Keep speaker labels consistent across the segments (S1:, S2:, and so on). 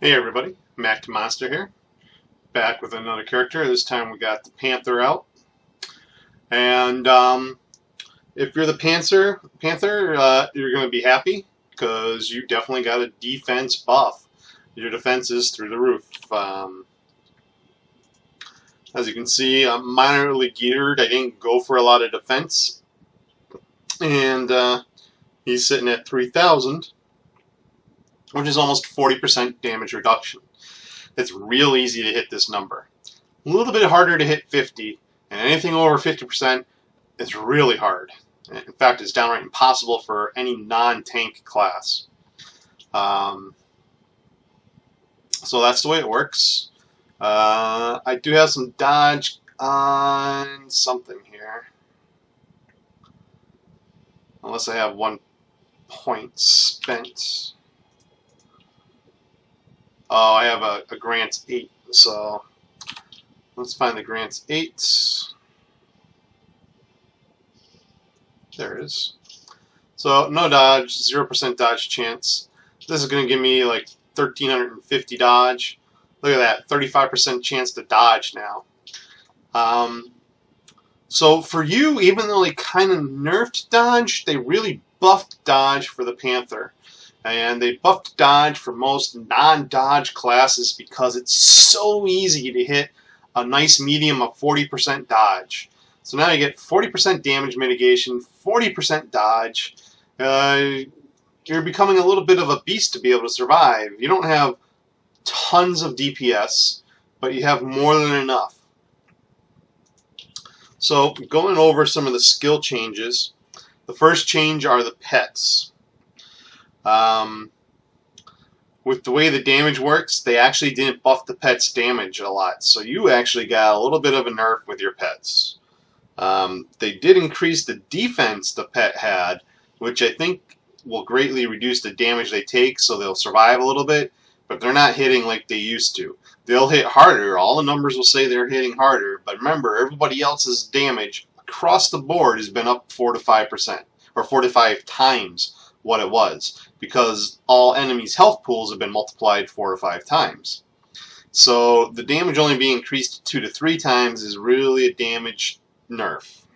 S1: Hey everybody, Mac to Monster here, back with another character. This time we got the Panther out, and if you're the Panther, you're going to be happy because you definitely got a defense buff. Your defense is through the roof. As you can see, I'm minorly geared. I didn't go for a lot of defense, and he's sitting at 3,000, which is almost 40% damage reduction. It's real easy to hit this number. A little bit harder to hit 50, and anything over 50% is really hard. In fact, it's downright impossible for any non-tank class. So that's the way it works. I do have some dodge on something here. Unless I have 1 point spent. Oh, I have a Grant's 8, so let's find the Grant's 8. There it is. So no dodge, 0% dodge chance. This is going to give me like 1,350 dodge. Look at that, 35% chance to dodge now. So for you, even though they kind of nerfed dodge, they really buffed dodge for the Panther. And they buffed dodge for most non-dodge classes because it's so easy to hit a nice medium of 40% dodge. So now you get 40% damage mitigation, 40% dodge. You're becoming a little bit of a beast to be able to survive. You don't have tons of DPS, but you have more than enough. So going over some of the skill changes, the first change are the pets. With the way the damage works, they actually didn't buff the pets' damage a lot, so you actually got a little bit of a nerf with your pets. They did increase the defense the pet had, which I think will greatly reduce the damage they take, so they'll survive a little bit, but they're not hitting like they used to. They'll hit harder. All the numbers will say they're hitting harder, but remember, everybody else's damage across the board has been up 4 to 5%, or 4 to 5 times what it was, because all enemies' health pools have been multiplied 4 to 5 times. So the damage only being increased 2 to 3 times is really a damage nerf.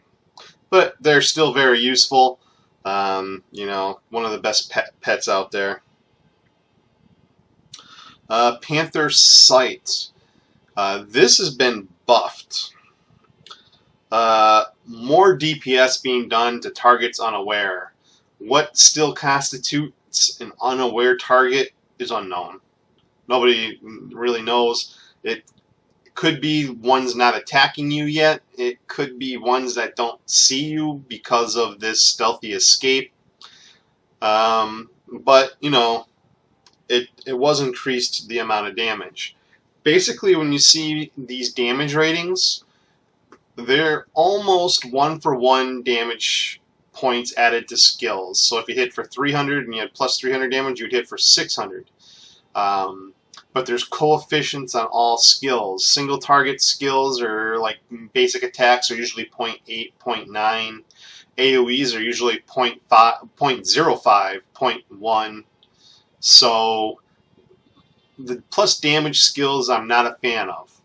S1: But they're still very useful. You know, one of the best pets out there. Panther Sight. This has been buffed. More DPS being done to targets unaware. What still constitutes an unaware target is unknown. Nobody really knows. It could be ones not attacking you yet. It could be ones that don't see you because of this stealthy escape. But, you know, it was increased the amount of damage. Basically, when you see these damage ratings, they're almost 1-for-1 damage points added to skills. So if you hit for 300 and you had plus 300 damage, you'd hit for 600. But there's coefficients on all skills. Single target skills are like basic attacks are usually 0.8, 0.9. AoEs are usually 0.5, 0.05, 0.1. So the plus damage skills I'm not a fan of.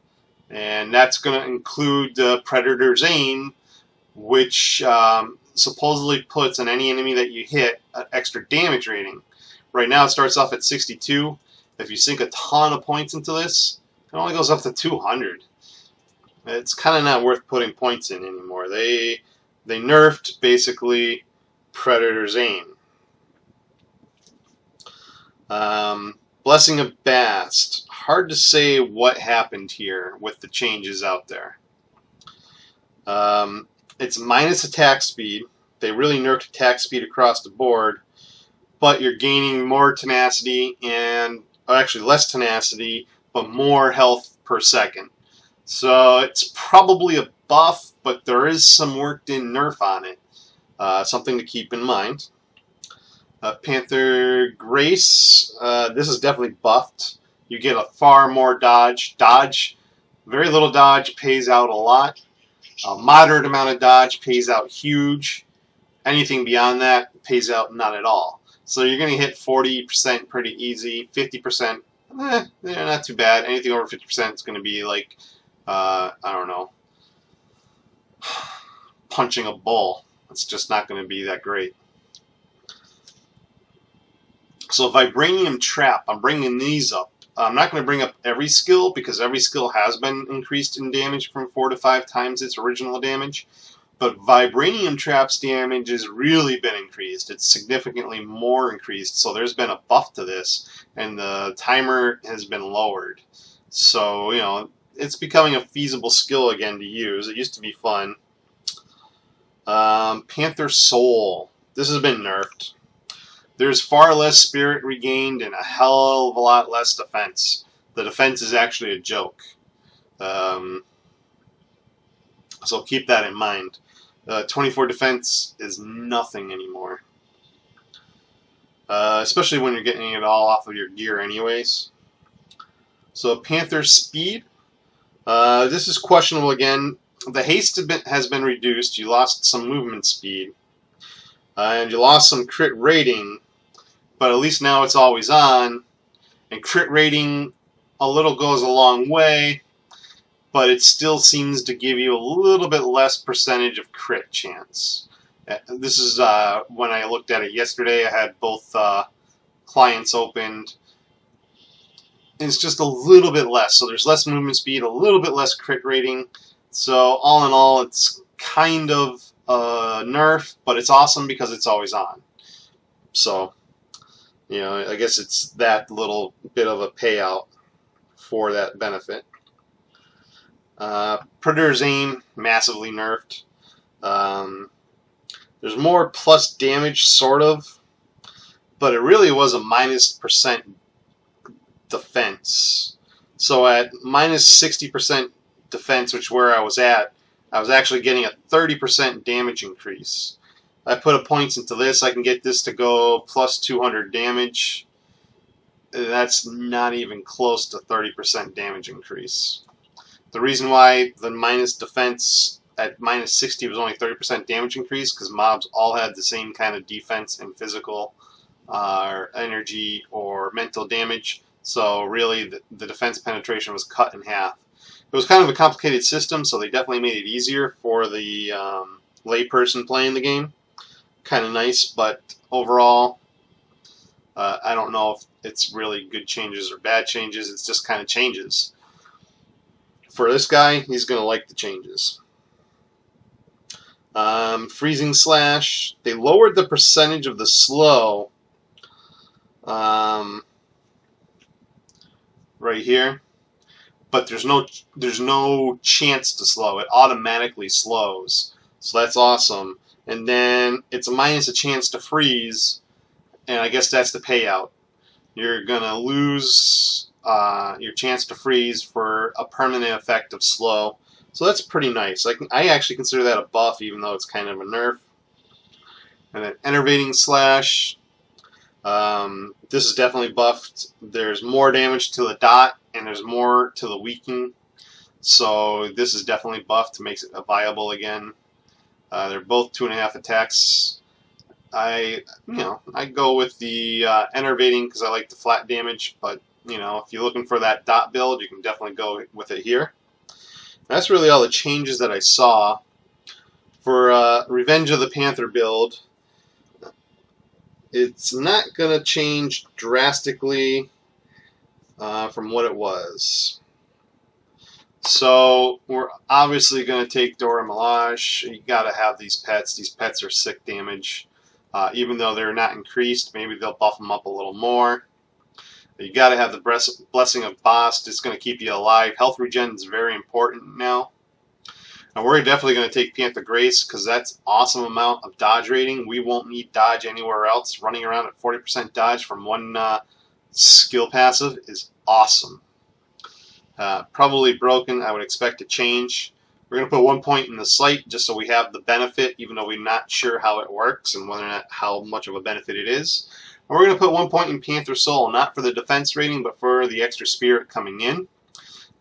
S1: And that's going to include Predator's Aim, which supposedly puts on any enemy that you hit an extra damage rating. Right now it starts off at 62. If you sink a ton of points into this, it only goes up to 200. It's kind of not worth putting points in anymore. They nerfed basically Predator's Aim. Blessing of Bast. Hard to say what happened here with the changes out there. It's minus attack speed. They really nerfed attack speed across the board, but you're gaining more tenacity and actually less tenacity, but more health per second. So it's probably a buff, but there is some worked in nerf on it. Something to keep in mind. Panther Grace. This is definitely buffed. You get a far more dodge. Very little dodge pays out a lot. A moderate amount of dodge pays out huge. Anything beyond that pays out not at all. So you're going to hit 40% pretty easy, 50% they're not too bad. Anything over 50% is going to be like, I don't know, punching a bull. It's just not going to be that great. So Vibranium Trap, I'm bringing these up. I'm not going to bring up every skill because every skill has been increased in damage from 4 to 5 times its original damage. But Vibranium Trap's damage has really been increased. It's significantly more increased. So there's been a buff to this, and the timer has been lowered. So, you know, it's becoming a feasible skill again to use. It used to be fun. Panther Soul. This has been nerfed. There's far less spirit regained and a hell of a lot less defense. The defense is actually a joke. So keep that in mind. 24 defense is nothing anymore. Especially when you're getting it all off of your gear anyways. So Panther Speed. This is questionable again. The haste has been reduced. You lost some movement speed. And you lost some crit rating. But at least now it's always on. And crit rating a little goes a long way. But it still seems to give you a little bit less percentage of crit chance. This is when I looked at it yesterday. I had both clients opened. And it's just a little bit less. So there's less movement speed, a little bit less crit rating. So all in all, it's kind of a nerf, but it's awesome because it's always on. So, you know, I guess it's that little bit of a payout for that benefit. Predator's Aim, massively nerfed. There's more plus damage, sort of, but it really was a -% defense. So at -60% defense, which is where I was actually getting a 30% damage increase. I put a points into this. I can get this to go plus 200 damage. That's not even close to 30% damage increase. The reason why the minus defense at -60 was only 30% damage increase because mobs all had the same kind of defense and physical energy or mental damage. So really the defense penetration was cut in half. It was kind of a complicated system, so they definitely made it easier for the layperson playing the game. Kind of nice, but overall, I don't know if it's really good changes or bad changes. It's just kind of changes. For this guy, he's going to like the changes. Freezing Slash. They lowered the percentage of the slow right here, but there's no chance to slow. It automatically slows, so that's awesome. And then it's a minus a chance to freeze, and I guess that's the payout. You're gonna lose your chance to freeze for a permanent effect of slow. So that's pretty nice. I actually consider that a buff, even though it's kind of a nerf. And then Enervating Slash. This is definitely buffed. There's more damage to the dot, and there's more to the weakening. So this is definitely buffed, makes it viable again. They're both 2.5 attacks. I go with the Enervating because I like the flat damage, but if you're looking for that dot build, you can definitely go with it here. That's really all the changes that I saw. For Revenge of the Panther build, it's not going to change drastically from what it was. So we're obviously going to take Dora Milaje. You got to have these pets. These pets are sick damage. Even though they're not increased, maybe they'll buff them up a little more. You got to have the Blessing of Bast. It's going to keep you alive. Health regen is very important now. And we're definitely going to take Panther Grace because that's awesome amount of dodge rating. We won't need dodge anywhere else. Running around at 40% dodge from one skill passive is awesome. Probably broken. I would expect to change. We're going to put 1 point in the sight just so we have the benefit, even though we're not sure how it works and whether or not how much of a benefit it is. And we're going to put 1 point in Panther Soul, not for the defense rating, but for the extra spirit coming in,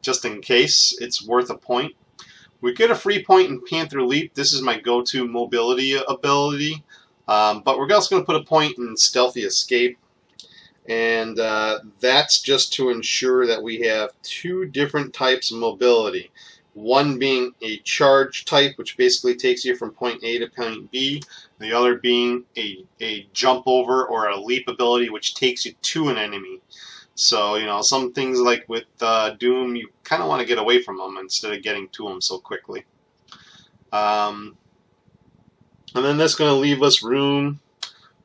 S1: just in case. It's worth a point. We get a free point in Panther Leap. This is my go-to mobility ability. But we're also going to put a point in Stealthy Escape. And that's just to ensure that we have two different types of mobility. One being a charge type, which basically takes you from point A to point B. The other being a jump over or a leap ability, which takes you to an enemy. So, you know, some things like with Doom, you kind of want to get away from them instead of getting to them so quickly. And then that's going to leave us room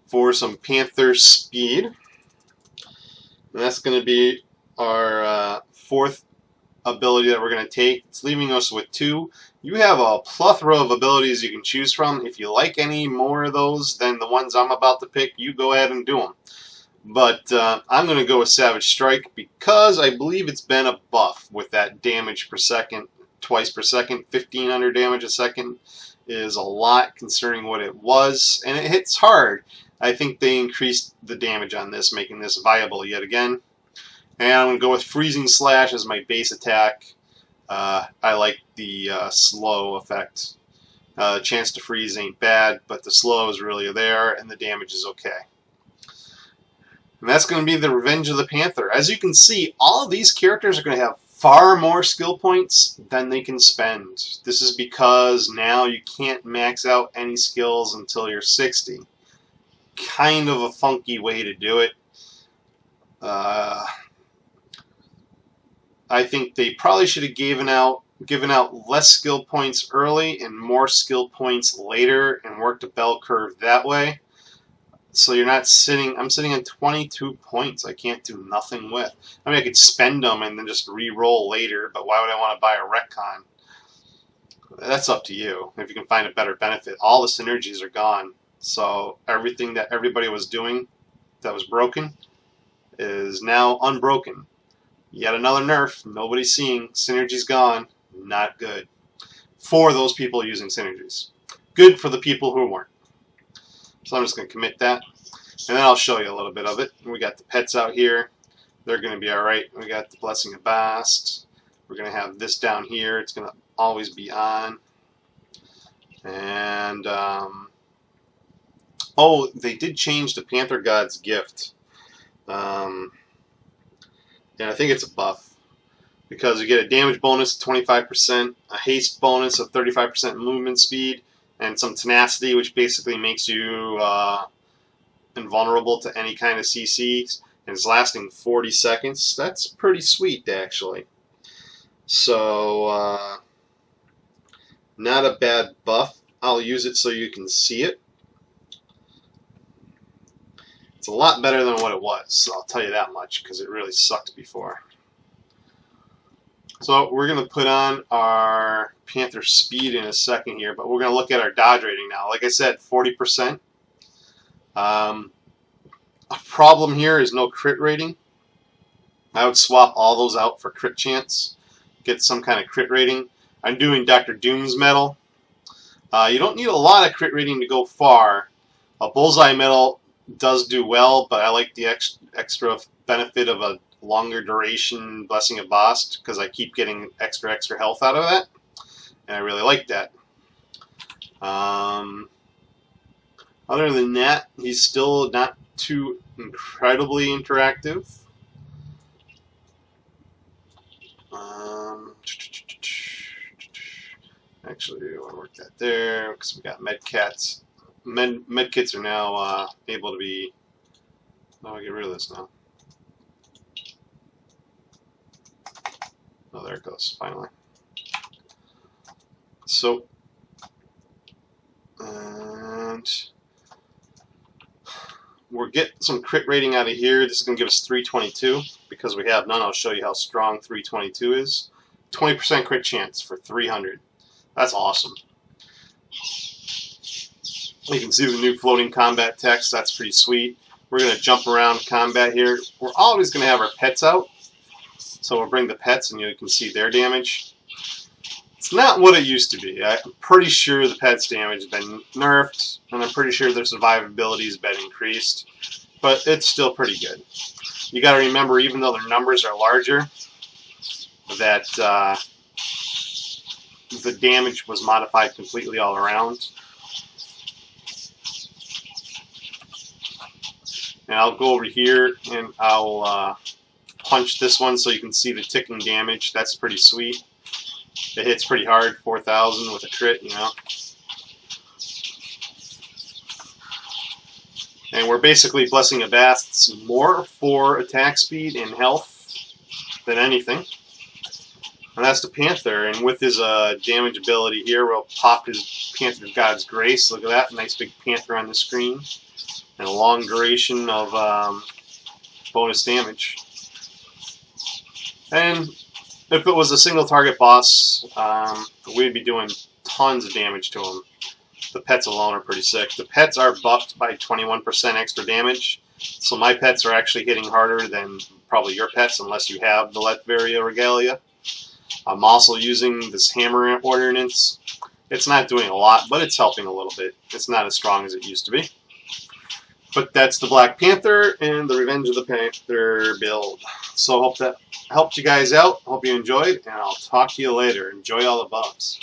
S1: for some Panther Speed. And that's going to be our fourth ability that we're going to take. It's leaving us with two. You have a plethora of abilities you can choose from. If you like any more of those than the ones I'm about to pick, you go ahead and do them. But I'm going to go with Savage Strike because I believe it's been a buff with that damage per second, twice per second. 1500 damage a second is a lot considering what it was, and it hits hard. I think they increased the damage on this, making this viable yet again. And I'm going to go with Freezing Slash as my base attack. I like the slow effect. The chance to freeze ain't bad, but the slow is really there, and the damage is okay. And that's going to be the Revenge of the Panther. As you can see, all of these characters are going to have far more skill points than they can spend. This is because now you can't max out any skills until you're 60. Kind of a funky way to do it. I think they probably should have given out less skill points early and more skill points later and worked a bell curve that way. So you're not sitting, I'm sitting on 22 points I can't do nothing with. I mean, I could spend them and then just re-roll later, but why would I want to buy a retcon? That's up to you, if you can find a better benefit. All the synergies are gone, so everything that everybody was doing that was broken is now unbroken. Yet another nerf, nobody's seeing, synergy's gone, not good. For those people using synergies. Good for the people who weren't. So I'm just going to commit that, and then I'll show you a little bit of it. We got the pets out here. They're going to be alright. We got the Blessing of Bast. We're going to have this down here. It's going to always be on. And, oh, they did change the Panther God's Gift. And I think it's a buff. Because you get a damage bonus of 25%, a haste bonus of 35% movement speed, and some tenacity, which basically makes you invulnerable to any kind of CCs, and it's lasting 40 seconds. That's pretty sweet, actually. So, not a bad buff. I'll use it so you can see it. It's a lot better than what it was, I'll tell you that much, because it really sucked before. So we're going to put on our Panther Speed in a second here, but we're going to look at our dodge rating now. Like I said, 40%. A problem here is no crit rating. I would swap all those out for crit chance. Get some kind of crit rating. I'm doing Dr. Doom's medal. You don't need a lot of crit rating to go far. A bullseye medal does do well, but I like the extra benefit of a longer duration Blessing of Bast because I keep getting extra health out of that, and I really like that. Other than that, he's still not too incredibly interactive. Actually, I want to work that there because we got medkits. Medkits are now able to be. Oh, I get rid of this now. Oh, there it goes, finally. So, and we're getting some crit rating out of here. This is going to give us 322 because we have none. I'll show you how strong 322 is. 20% crit chance for 300. That's awesome. You can see the new floating combat text. That's pretty sweet. We're going to jump around combat here. We're always going to have our pets out. So we'll bring the pets and you can see their damage. It's not what it used to be. I'm pretty sure the pets' damage has been nerfed, and I'm pretty sure their survivability has been increased. But it's still pretty good. You got to remember, even though their numbers are larger, that the damage was modified completely all around. And I'll go over here and I'll punch this one so you can see the ticking damage. That's pretty sweet. It hits pretty hard, 4,000 with a crit, you know. And we're basically blessing a Bast's more for attack speed and health than anything. And that's the Panther. And with his damage ability here, we'll pop his Panther of God's Grace. Look at that, nice big Panther on the screen. And a long duration of bonus damage. And if it was a single target boss, we'd be doing tons of damage to him. The pets alone are pretty sick. The pets are buffed by 21% extra damage, so my pets are actually hitting harder than probably your pets, unless you have the Latveria Regalia. I'm also using this Hammer Ordinance. It's not doing a lot, but it's helping a little bit. It's not as strong as it used to be. But that's the Black Panther and the Revenge of the Panther build. So hope that helped you guys out. Hope you enjoyed, and I'll talk to you later. Enjoy all the buffs.